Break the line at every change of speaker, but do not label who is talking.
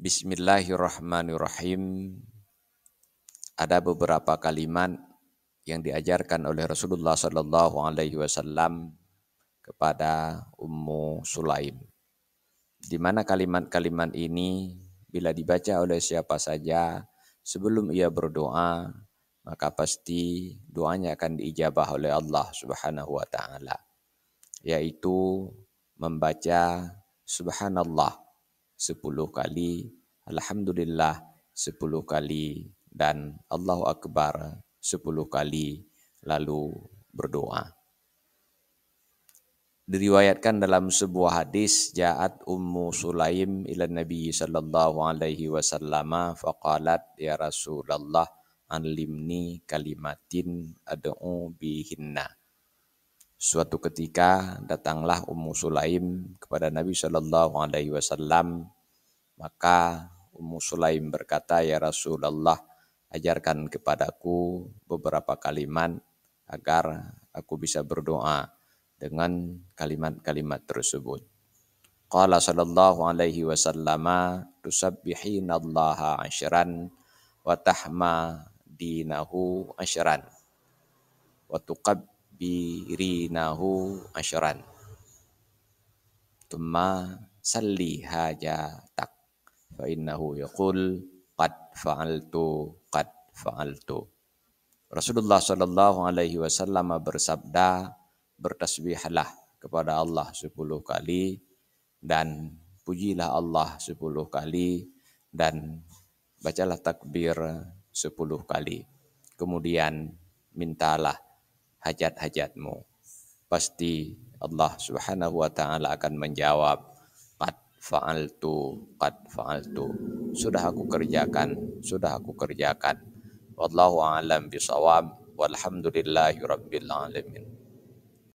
Bismillahirrahmanirrahim. Ada beberapa kalimat yang diajarkan oleh Rasulullah Sallallahu Alaihi Wasallam kepada Ummu Sulaim, di mana kalimat-kalimat ini bila dibaca oleh siapa saja sebelum ia berdoa, maka pasti doanya akan diijabah oleh Allah Subhanahu wa taala, yaitu membaca subhanallah 10 kali, alhamdulillah 10 kali, dan Allahu Akbar 10 kali, lalu berdoa. Diriwayatkan dalam sebuah hadis, ja'at Ummu Sulaim ila Nabi sallallahu alaihi wasallam faqalat ya Rasulullah alimni kalimatin ad'u bihinna. Suatu ketika datanglah Ummu Sulaim kepada Nabi sallallahu alaihi wasallam, maka Ummu Sulaim berkata, ya Rasulullah, ajarkan kepadaku beberapa kalimat agar aku bisa berdoa dengan kalimat-kalimat tersebut. Qala sallallahu alaihi wasallam, tusabbihinallaha asyran wa tahmadinahu asyran wa tukabbirinahu asyran thumma salli hajatak fa innahu yaqul qad fa'altu. Rasulullah sallallahu alaihi wasallam bersabda, bertasbihlah kepada Allah 10 kali dan pujilah Allah 10 kali dan bacalah takbir 10 kali. Kemudian mintalah hajat-hajatmu. Pasti Allah Subhanahu wa taala akan menjawab, qad fa'altu. Sudah aku kerjakan. Wallahu a'lam bishawab. Walhamdulillahirabbil alamin.